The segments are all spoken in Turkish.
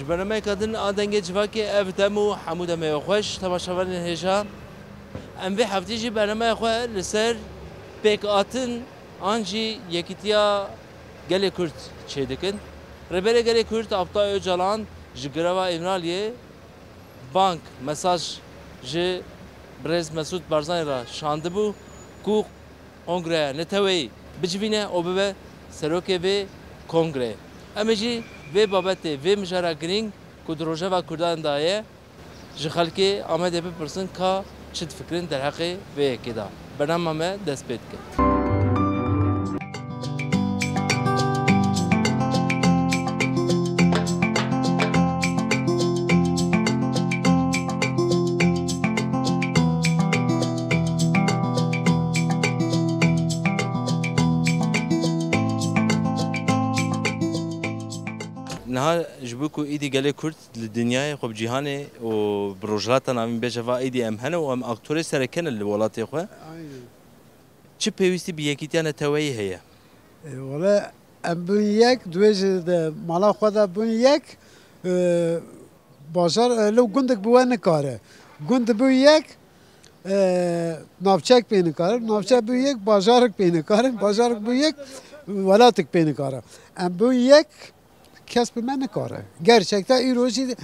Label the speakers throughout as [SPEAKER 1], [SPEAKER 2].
[SPEAKER 1] جبرنامه کدن آدنگ جواکی افتمو حمود میخوش تماشاورن هجا ام به هفته جی برنامه خو لسر پک آتن آنجی یکیتیا گل کرد چه دکن ربره گل کرد ابطای جلان جگروا ایمرالیه بانک مساج جه برز مسعود بارزانی را شانده بو کو کنگره نتوی بجوینه او به سروکه به کنگره امجی و بابته و مجرا گرینگ کدروجه و کردان دایه جخالکی آمده بپرسن که چه فکرین در حق و کدا برنامه ما دست پید کرد. نها جبوكو ايدي قالي كرت للدنيا خب جيهاني وبروجراتنا من بجفا ايدي امهنا وام اكتوري سركن الولاتي خو چه پیوستی به یکیتیان توایی هیا
[SPEAKER 2] ولی ام بون یک دویج مالا خدا بون یک بازار لو گندک بوه نکاره گند بو یک نافچک پی نکاره نافچک بو یک بازارک پی نکاره بازارک بو یک ولاتک پی نکاره ام بون یک کسب من نکاره gerçekten این روزی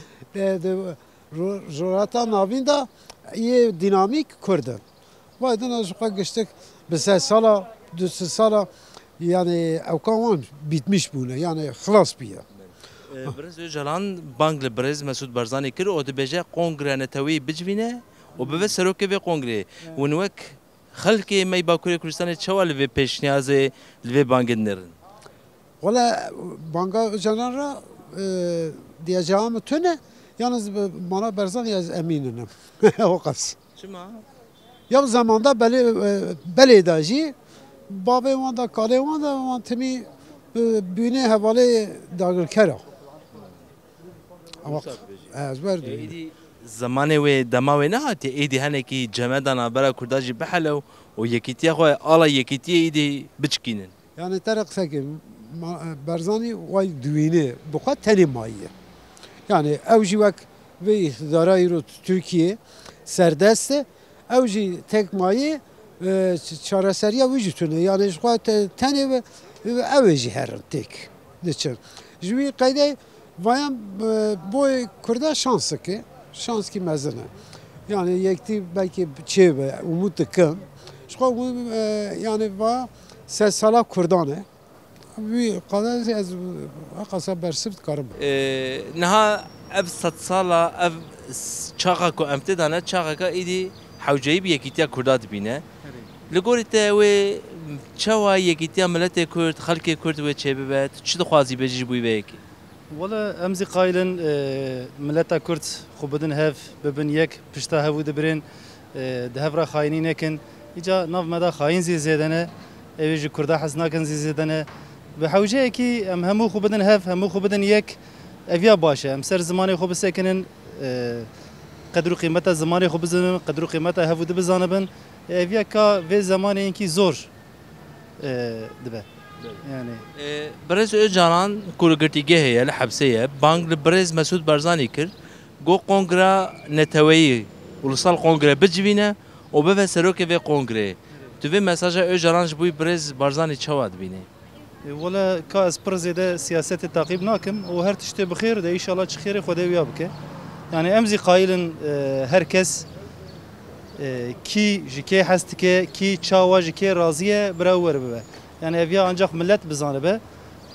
[SPEAKER 2] جورata navin da iyi dinamik kurdu. Vaydan az yukarı geçtik. Mesela sala, düz sala yani evkaman bitmiş bunu yani خلاص biya.
[SPEAKER 1] برز جلان بانگ برز مسعود بارزانی کرد و دبیجه کنگره نتوی بجوینه و به سروکه به کنگره و نوک خلقی می باکوری کردستان چوال و پیشنیاز لوی بانگ نرن.
[SPEAKER 2] Valla banka canlara diyeceğim tüne yalnız bana berzan yaz eminim o kas.
[SPEAKER 1] Çima?
[SPEAKER 2] Ya zamanda belediyeci babı vanda kale vanda vantemi büyüne havale dağır kera. Ama az verdi.
[SPEAKER 1] زمانه و دماوی نه هاتی ایدی هنه کی جمعدان برای کرداجی بحلو و یکیتی خواه آلا یکیتی ایدی بچکینن.
[SPEAKER 2] Yani terk sakin Barzani vay düğünü bu kadar tanımayı. Yani evcivak ve iktidarı Türkiye serdeste evci tekmayı çareseriye vücutuna yani şu kadar tanı ve evci her tek. Niçin? Jüvi kaydı vayan bu kurda şansı ki şans ki mezene. Yani yekti belki çeve umut tıkın. Şu kadar yani va ses sala kurdanı. وی قضیه از قصه برسفت کارم.
[SPEAKER 1] نها اف صد ساله اف چاقا کو امتدانه چاقا کا ایدی حوجی بی یکیتیا کردات بینه. لگوریت و چوا یکیتیا ملت کرد خلک کرد و چه ببد چه دخوازی بجی بوی بیکی.
[SPEAKER 3] ولا امزی قایلن ملت کرد خوب بدن هف ببن یک پشتا هفو دبرین ده را خاینی نکن. ایجا ناف مدا خاین زیادنه. اویج کرده حسناکن زیادنه. به حوجه کی همو خوب بدن هف همو خوب بدن یک اویا باشه هم سر زمانی خوب سکنن قدر و قیمت زمانی خوب بزنن قدر و قیمت هفو دب زانبن اویا کا و زمانی اینکی زور دبه yani
[SPEAKER 1] برز جانان کورگرتیگه هی الحبسیه بانگ برز مسعود بارزانی کرد گو کنگره نتویی ulusal kongre بجوینه و به سروک و کنگره تو به مساج جانان جبوی برز بارزانی چواد بینه
[SPEAKER 3] ولا كاس برزيده سياسات التعقيب ناكم وهر تشتي بخير ده ان شاء الله تخير خدي ويابك يعني امزي قايلن هركس كي جكي حستك كي تشاوا جكي راضيه براور به يعني افيا انجاق ملت بزانبه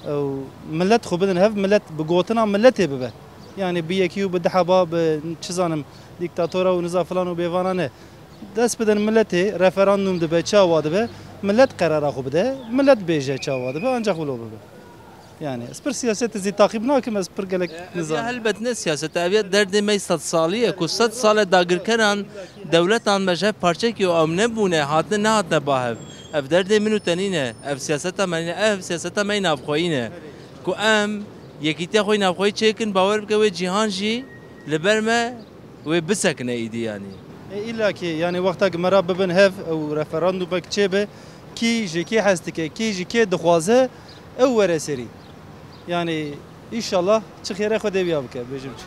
[SPEAKER 3] او ملت خوبدن هف ملت بقوتنا ملت به يعني بيكيو بدحبا بچزانم ديكتاتورا ونزا فلان وبيفانانه دست بدن ملت رفراندوم ده تشاوا ده ملت قرار خوب ده ملت بیجه چاواده به آنجا خلو به yani اسپر سیاست زی تعقیب ناکم اسپر گلک
[SPEAKER 1] نظام هلبت نه سیاست اویت درد می 100 سالیه کو 100 سال داگر کران دولت آن مجه پارچه کی و امنه بونه هاتنه نه هاتنه باهب اف درد منو تنینه اف سیاست من اف سیاست من نافخوینه کو ام یکیتی خوی نافخوی چکن باور بکوی جهان جی لبرمه و بسکنه ایدی yani
[SPEAKER 3] الا کی yani وقتا مرا ببن هف او رفراندوم بک چه کی جکی هستکه کی جکی دخوازه او ورسری yani İnşallah çıkıra xwedê wiya bike bêjim çi.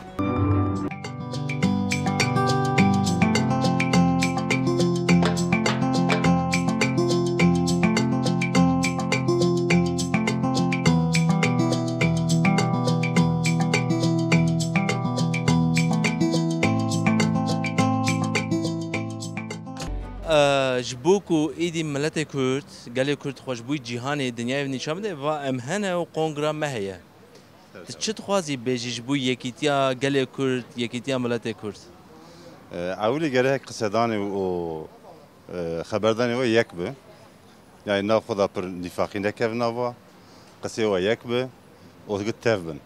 [SPEAKER 1] جبو کو ایدی ملت کرد گلی کرد خوشبوی جهانی دنیای نیشان ده و امهنه و کنگره مهیه چت خوازی بیجی جبو یکیتیا گلی کرد یکیتیا ملت کرد
[SPEAKER 4] اولی گره قصدانی و خبردانی و یک به یعنی ناو خدا پر نفاقی نکف ناوا قصه و یک به و گت تف بن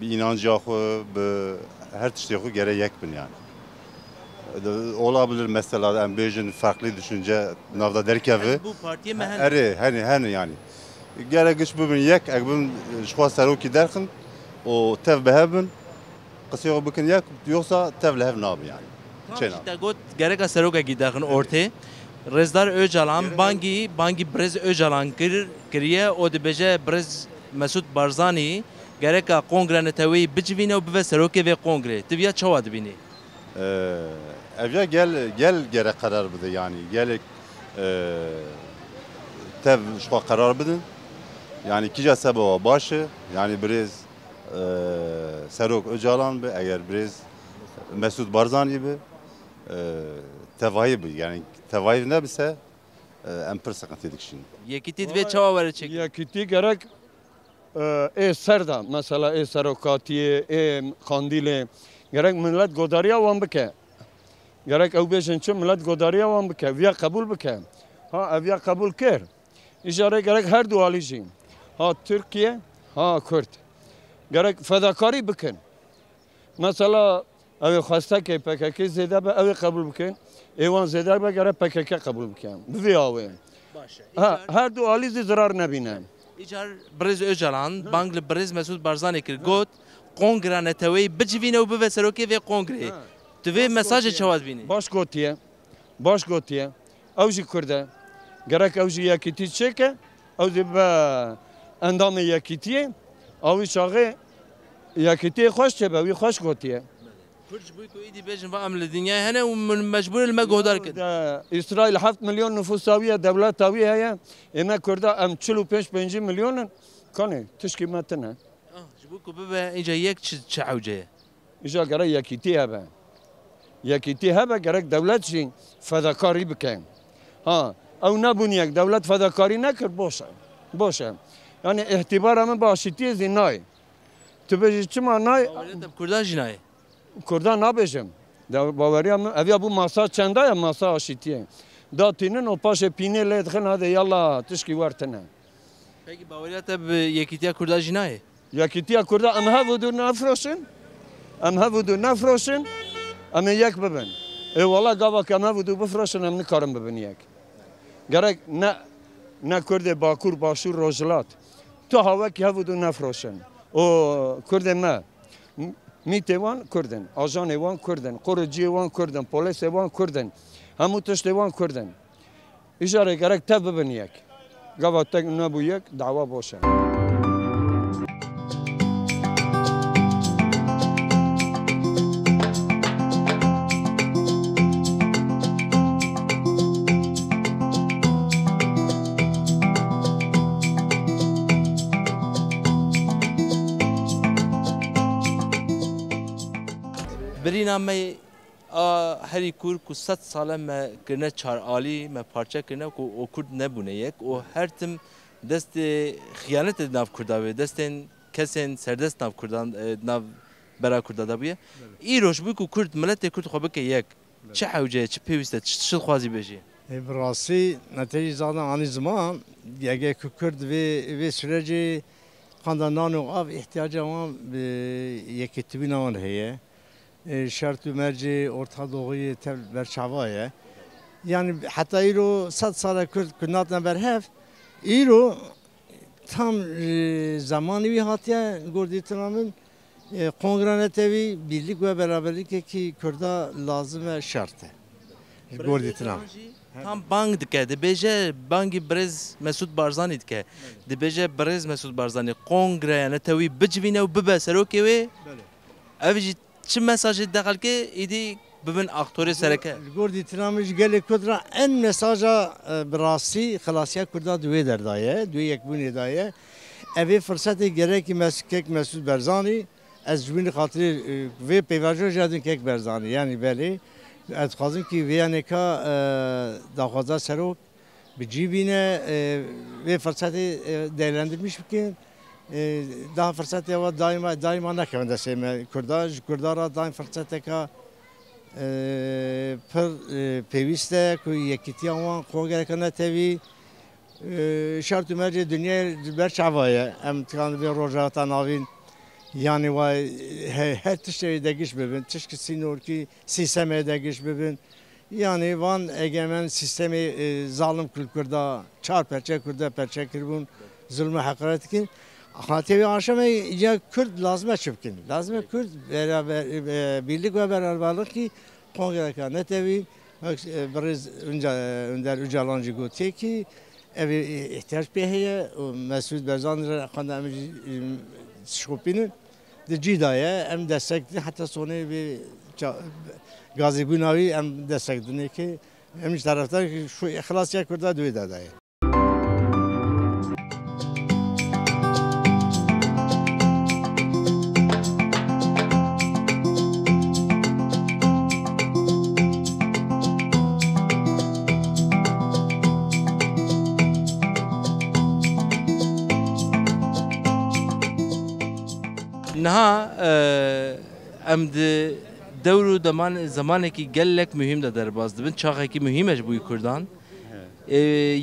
[SPEAKER 4] بی inancı خو به her tişte خو gere یک bun yani. Olabilir mesela embejin farklı düşünce navda derkevi.
[SPEAKER 1] Bu partiye mehen.
[SPEAKER 4] Hani yani. Gerek iş bugün yek, ekbun şuha seruki derkin, o tev behebin, kısıyor bugün yek, yoksa tev lehev nabi yani.
[SPEAKER 1] İşte got gerek seruka giderken ortaya. Rezdar Öcalan bangi Brez Öcalan kiriye o dibece Brez Mesut Barzani gerek kongre netevi bicvine o bive seruki ve kongre. Tivya çava dibini.
[SPEAKER 4] Evya gel gerek karar bide yani gelek tev şuha karar bidin. Yani kija sebeba başı yani Brez Serok Öcalan be eğer Brez Mesut Barzani be tevayı be yani tevayı ne bise empir sıkıntı edik şimdi.
[SPEAKER 1] Yekitit ve çava var çek.
[SPEAKER 5] Yekiti gerek serda mesela Serokatiye Kandil'e gerek millet godariya wan bike. Gerek ew bêjin çi millet godariya wan bike. Viya kabul bike. Ha ev ya kabul kir. İjare gerek her du alî jî. Ha Türkiye, ha Kürt. Gerek fedakarî bikin. Mesela ev xwestekê PKK zêde be ew ê kabul bikin. Êwan zêde be gerek PKK kabul bikin. Bi vê awê. Ha her du alî zî zirar nebîne.
[SPEAKER 1] İcar Brez Öcalan bangli Brez Mesut Barzani kir got kongre netevi bicvine o bive seruki ve kongre. Tüve mesajı çava dibini.
[SPEAKER 5] Baş gotiye. Ew jî Kurd e. Gerek ew jî yekîtî çêke. Ew dê be endamê yekîtiyê. Ew çaxê yekîtiyê xweş çêbe wî xweş gotiye.
[SPEAKER 1] Kurd bu ku idi bejin va amle dünya hene u mecbur me godar kir.
[SPEAKER 5] İsrail 7 milyon nüfus aviye devlet aviye heye. Eme Kurda em 45 milyonun. Kanê tişkî me tune.
[SPEAKER 1] Bu ku bibe inca yek çavceye.
[SPEAKER 5] İja gerek yekîtî hebe. Yekîtî hebe gerek devlet jî fedakarî bike. Ha ew nebûniyek devlet fedakarî nekir boş e. Yani ihtibara min başîtiyê zî nayê. Tu bêjî çima nayê?
[SPEAKER 1] Kurdan jinaye.
[SPEAKER 5] Kurdan nabêjim. Baweriya min ev ya bu masa çenda ya masa aşîtiyê. Da tînin o paşê pînê lê dixin hadi yalla tişkî wertine.
[SPEAKER 1] Peki baweriya te yekîtiya Kurdan jinaye?
[SPEAKER 5] Yekîtiya Kurda em hev nafroşin. Em hev nafroşin. Em yek bibin. Valla gavak em hev bifroşin em nikarin bibin yek. Gerek ne Kurdê Bakur Başûr Rojhilat. Tu havekî hev nafroşin. O Kurdê me. Mîtê wan Kurdin, ajanê wan Kurdin, qoriciyê wan Kurdin, polisê wan Kurdin. Hemû tiştê wan Kurdin. İjarê gerek tev bibin yek. Gava te nebû yek, dawa boş e.
[SPEAKER 1] Birîna me herî Kurd ku 100 sale me kirine çaralî me parça kirine ku o Kurd nebûne yek û her tim destê xiyanetê nav Kurda ve destên kesên serdest nav Kurdan nav bera Kurda da bûye. Îroj bû ku Kurd miletê Kurd xwe bike yek. Çi hewce çi pêwîst e çi xwazî bêjî?
[SPEAKER 6] Bi rastî neteyî zaten anî ziman yekê ku Kurd vê sürecê xandanan û av ihtiyaca wan bi yekîtibîna wan heye. Şart û mercê Orta Doğu'yê tev berçavaya. Yani hatta îro 100 sala Kurd ku natine berhev îro tam zamanî wî hatiye gordîtina min kongre netewî birlik ve beraberlikekî Kurda lazım ve şart e. Gordîtina.
[SPEAKER 1] tam bang dike dibêje bangî Birêz Mesûd Barzanî dike dibêje Birêz Mesûd Barzanî kongreye netewî bicivîne û bibe serokê wê ev jî çi mesajê dexelkê êdî bibin aktorê sereke
[SPEAKER 6] گردی تنامیش گلی کدرا ان مساجا براسی خلاصیا کردا دوی دردایه دوی یک بونی دایه اوی فرصت گره که مسعود برزانی از جوین خاطر وی پیواجو جادن کک برزانی یعنی بله از خواستم که وی نکا داخوازا سروک بجیبینه وی فرصت değerlendirmiş بکن daha fırsat ya daima nakavende seme kurdara daim fırsat ka پر پیوسته که یکیتی آن کانگر کنه توی شرط مرج دنیا بر شوایه ام تکان به روزات ناوین یعنی وای هر تشتی دگیش ببین تشکی سینور کی سیستم دگیش ببین یعنی وان اگرمن سیستم ظالم کل کرده چهار پرچه کرده پرچه کربون ظلم حقارت کن خاطر آشام یا کرد لازمه چپکن لازمه کرد beraber birlik ve beraberlik ki kongre kanı tabi biraz önder Öcalancı gote ki evi ihtiyaç beheye Mesut Barzani kanı şopinin de cidaya em destekli hatta sonra bir Gazi Bunavi em destekli ki em taraftar şu ihlas ya kurda düğü dadaya.
[SPEAKER 1] نها ام دور و زمانی که گلک مهم داره باز دبن چاقی که مهمش بوی کردان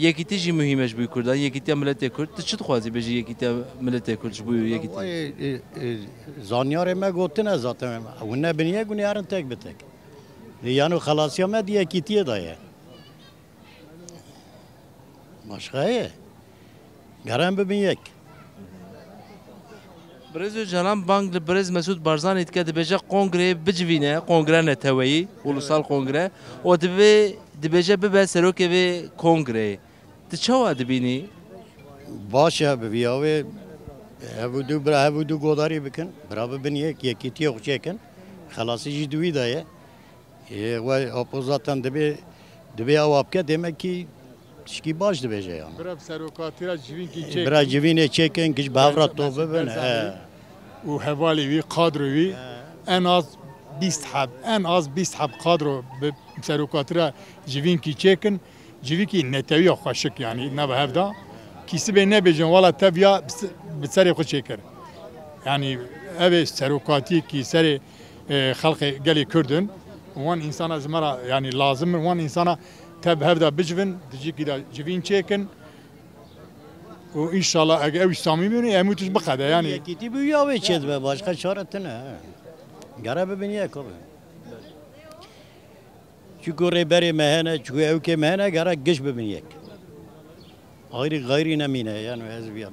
[SPEAKER 1] یکیتی جی مهمش بوی کردان یکیتی ملت کرد چه خوازی بجی یکیتی ملت کردش بوی یکیتی
[SPEAKER 7] زانیار ما گفتن از zaten و نه بنیه گونیارن تک به تک یعنی خلاصیا ما دی یکیتی دایه ماشخایه گرم ببین یک
[SPEAKER 1] Birêz Öcalan bang li Birêz Mesûd Barzanî dike dibêje kongrê bicivîne kongre neteweyî ulusal kongre û dibêje bibe serokê vê kongreyê tu çawa dibînî
[SPEAKER 7] baş e bi ve hev du godarî bikin biraber bin yekîtiye xwe çêkin xelasî jî duî daye ve opozatan dibe ew apke demek ki tişkî baş dibêje yani
[SPEAKER 8] Bira serokatîra civînkî çêkin
[SPEAKER 7] bira civînê çêkin kij bavra to bibin
[SPEAKER 8] û hevalê wî kadro wî en az 20 heb kadro bi serokatîra civînkî çêkin civînkî netewiya xweşik yani nava hevda kîsibê nebêjin wala teviya bi serê xwe çêkir yani ev ê serokatî kî serê xelkê gelê Kurdin wan insana ji me re yani lazim min wan insana tev hevda bicivin dijîkî de civîn çêkin û inşallah ew samîmî em û tuj biqede yani
[SPEAKER 7] yekîtî bûya wê çêdibe başka çare tune gere bibin yek abi çünkü rêberê me hene çünkü ewkê me hene gere giş bibin yek gayrî nemîne yani ez biya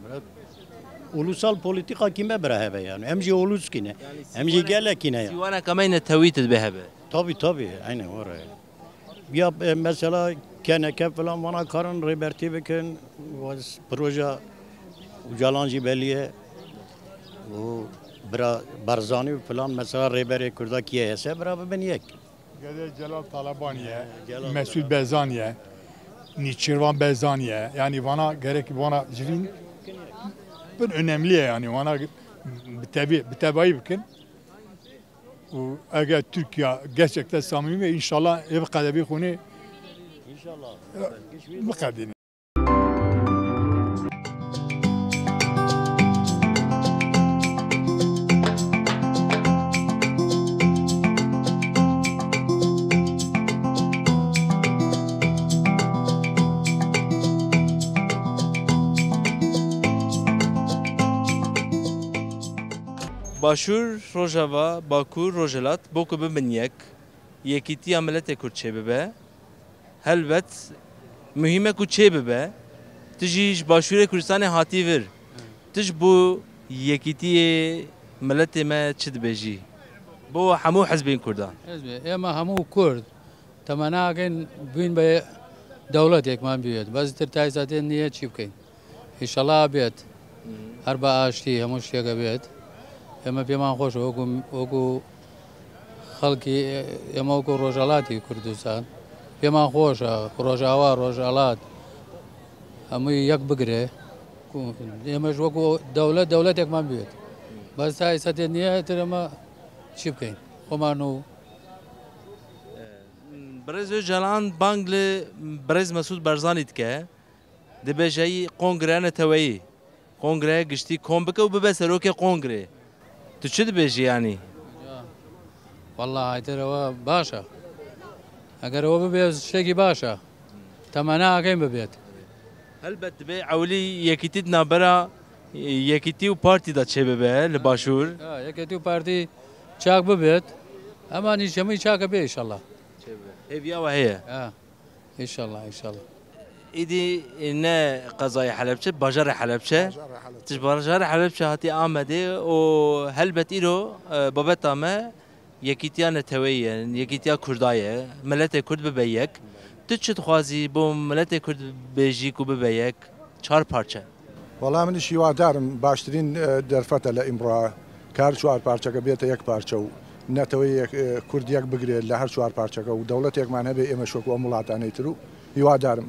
[SPEAKER 7] ulusal politika kime bire hebe yani em jî ulus kine em jî gelekîne ya
[SPEAKER 1] Sîwana kamey netewî tu dibe hebe
[SPEAKER 7] tabii aynen oraya ya mesela keneke falan bana karın rêbertî bikin proje Öcalancı belliye o bira Barzani falan mesela rêberê Kurda kiye hese bira ben yek
[SPEAKER 8] Gede Celal Talabaniye Mesûd Barzaniye Nîçîrvan Barzaniye yani bana gerek bana civîn bin önemli yani bana bitevayî bikin û eger Türkiye gerçekten samimi inşallah ev kadebî xunê
[SPEAKER 7] inşallah
[SPEAKER 8] biqedîne
[SPEAKER 1] Başur Rojava Bakur Rojelat boku bibin yekîtiya miletê Kurd çê bibe helbet mühime ku çê bibe tu jî ji Başûrê Kurdistanê hatî vir tu ji bo yekîtiyê miletê me çi dibêjî bo hemû hezbên Kurdan
[SPEAKER 9] Hezbê êma hemû Kurd temenagên bûn be دەوڵەتێکمان بێت بەس تر تایزادێن نییە چی بکەین ئینشەڵا بێت هەر بە ئاشتی هەموو شتێکە بێت ئێمە پێمان خۆش وەکو خەڵکی ئێمە وەکو ڕۆژهەڵاتی کوردستان پێمان خۆشە ڕۆژاوا ڕۆژهەڵات هەمووی یەک بگرێ ئێمەش وەکو دەوڵەتێکمان بێت بەس تا ئێستادێن نییە تر ئەمە چی بکەین خۆمان و
[SPEAKER 1] برێز جەلان بانگ لە برێز مەسعود بەرزانی دکە دەبێژایی قۆنگرە نەتەوەیی قۆنگرەیە گشتی کۆم بکە و ببە سەرۆکێ قۆنگرێ تو چ دەبێژی ینی
[SPEAKER 9] والله هایترەوە باشە ئەگەرەوە ببێت شتێکی باشە تەمەنا ئەەکەین ببێت
[SPEAKER 1] هەلبەت دەبێ ئەولی یەکیتیت نابەرە یەکیتی و پارتیدا چێ ببێ لە باشوور
[SPEAKER 9] یەکەتی و پارتی چاک ببێت ئەمانی هەمووی چاکە بێ ئیشەڵڵا
[SPEAKER 1] هێویاوە هەیە
[SPEAKER 9] ئیشەڵڵا ئیشەڵڵا
[SPEAKER 1] ئیدی نە قەزای حەلەبچە باژارە حەلەبچە تش باژارە حەلەبچە هاتی ئامەدێ و هەلبەت ئیرۆ بابەت ئامە یەکیتیا نەتەوەیە یەکیتیا کوردایە ملەتێک کورد ببە یەک تو چ دixwazî بۆ ملەتێک کورد بێژیک و ببە یەک چهار پارچە
[SPEAKER 10] وەڵام منیش هیوادارم باشترین دەرفەتە لە ئیمڕا کار چوار پارچەکە بێتە یەک پارچە و نەتەوەی کورد یەک بگرێت لە هەر چوار پارچەکە و دەوڵەتێکمان هەبێ ئێمە شۆک و وڵاتانەی تر و هیوادارم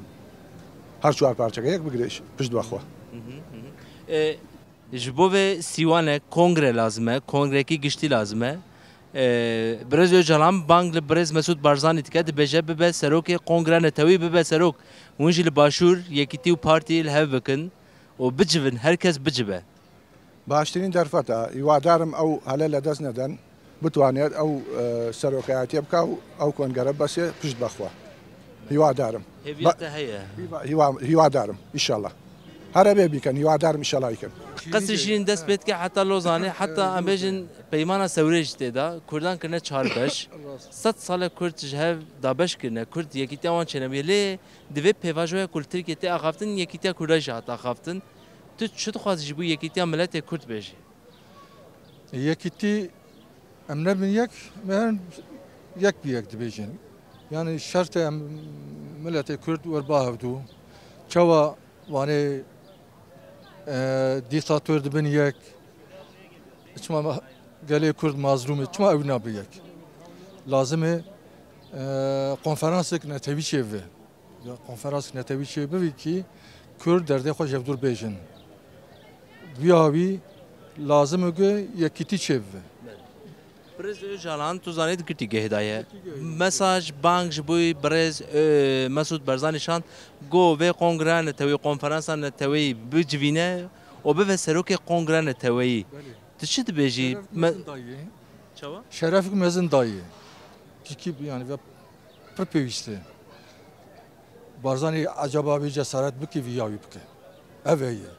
[SPEAKER 10] هەر چوار پارچەکە یەک بگرێش پشت بەخوا
[SPEAKER 1] ji bo vê sîwanê kongre lazim e kongrekî giştî lazim e Birêz Öcalan bang li Birêz Mesûd Barzanî dike dibêje bibe serokê kongre netewî bibe serok hûn jî li başûr yekîtî û partiyê li hev bikin û bicivin herkes bicibe
[SPEAKER 10] باشترین دەرفەتە هیوادارم ئەو هەلە لە دەست نەدەن بتوانێت ئەو سەرۆکایەتێ بکە و ئەو کۆنگەرە بەسێ پشت بەخوا هیوادارم هیوادارم ئیشەڵڵا هەرە بێ بیکەن هیوادارم ئیشەڵای کەن
[SPEAKER 1] قەسیشین دەست پێت کە حتا لۆزانێ حتا ئەم بێژن پەیمانە سەورێژ تێدا کوردان کردنە چهار بەش 100 ساڵە کورد ji hev dabeşkirine Kurd yekîtiya wan çênebiye lê divê pêvajoya kulturîkê tê axaftin yekîtiya Kurda jî hata axaftin tu çi dixwazî ji bo yekîtiya miletê Kurd bêjî
[SPEAKER 11] Yekîtî em nebin yek me yek bi yek dibêjin yani şertê em miletê Kurd werba hevdû çawa wanê dîktatör dibin yek çima gelê Kurd mazlûm çima ew nabe yek lazim e konferansek netewî çêve ya konferans netewî çêve bivî ki Kurd derdê xwe jevdûr bêjin vîya wî lazim e ku yekîtî çêve
[SPEAKER 1] Birêz Öcalan tu zanî dikirtî gehdaye mesaj bang ji bo Birêz Mesûd Barzanî şand got vê kongreya netewî konferansa netewî bicivîne û bibe serokê kongreya netewî tu çi dibêjî
[SPEAKER 11] şerefek mezin dayê cikî yani pir pêwîst e Barzanî ecaba wî cesaret bike vîya wî bike ev heye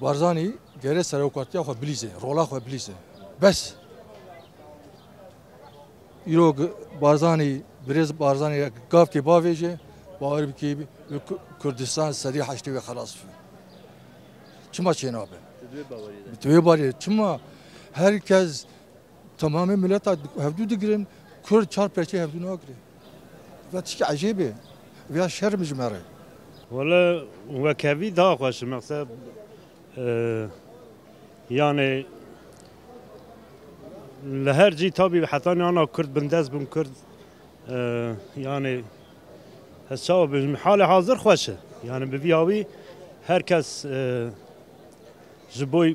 [SPEAKER 11] Barzanî gerê serokatiya xwe bilîze rola xwe bilîze bes îro Barzanî Birêz Barzanî gavkê bavêje bawer bike Kurdistan sedî heştê wê xelas be çima çênabe divê barê çima herkes tamamê mileta hevdû digirin Kurd çar perçê hevdû nagire ve tişkî ecêb e ya şerm ji me re
[SPEAKER 7] Valla wekevî daxweşim meqsed yani li her cî tabî heta nana Kurd bindez bin Kurd yani ez çawa bêjim halê hazir xweş e yani bi vîya wî herkes ji bo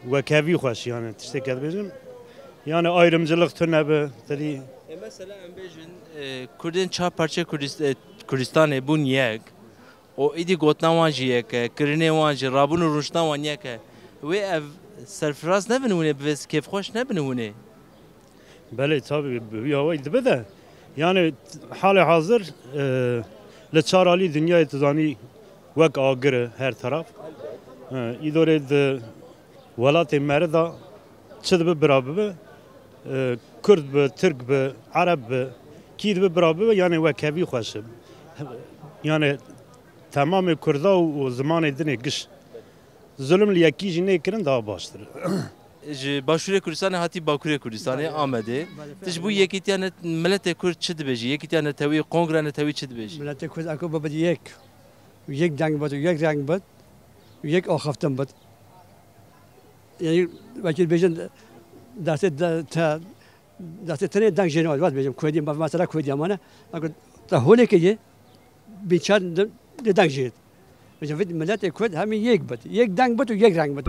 [SPEAKER 7] wekevî xweş yani tiştekê dibêjim yani ayrımcılık tu nebe derî
[SPEAKER 1] mesela em bêjin Kurdên çar parçe Kurdistanê bûn yek û îdî gotina wan jî yek e kirinê wan jî rabûn û rûniştina wan yek e wê ev serfiraz nebin hûnê bi vê kêfxweş nebin hûnê
[SPEAKER 7] Belê tabii bi wî dibe de yani halê hazir li çar alî dinyayê tu zanî wek agir e her taraf îdorê di welatê me da çi dibe bira bibe Kurd bi Türk bi Arab bi kî dibe bira bibe yani wekevî xweş e yani tamamê Kurda û zimanê dinê giş zulm li yekî jî nêkirin daha baştir
[SPEAKER 1] başure Kürdistanê hatî Bakurê Kurdistanê Amedê. Tij bu yekîtiya miletê Kurd çi dibêjî? Yekîtiya netewî kongre netewî çi dibêjî?
[SPEAKER 12] Miletê Kurd eko bibit yek deng bit û yek reng bit û yek axaftin bit. Yani vekil bêjin destê tenê deng jêne wat bêjim Kurdî mesela Kurdî amane te holekê ye bîçar di deng jêt. Bêjim vê miletê Kurd hemî yek bit. Yek deng bit û yek reng bit.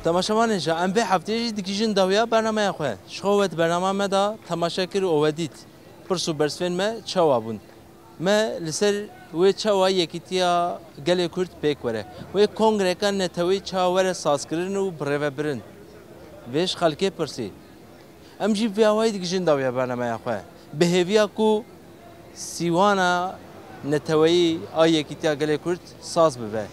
[SPEAKER 1] تماشاوان اینجا ام به هفته دیگیجن داویا برنامه خواه شخوت برنامه مدا تماشا کر اوودیت پرسو برسفین ما چاوابون ما لسر و چاوا یکیتیا گله کرد پیک وره و کنگره کن نتوی چاوره سازکرین و بره برن ویش خالکه پرسی ام جی ویاوای دیگیجن داویا برنامه خواه بهویا کو سیوانا نتوی آی یکیتیا گله کرد ساز ببه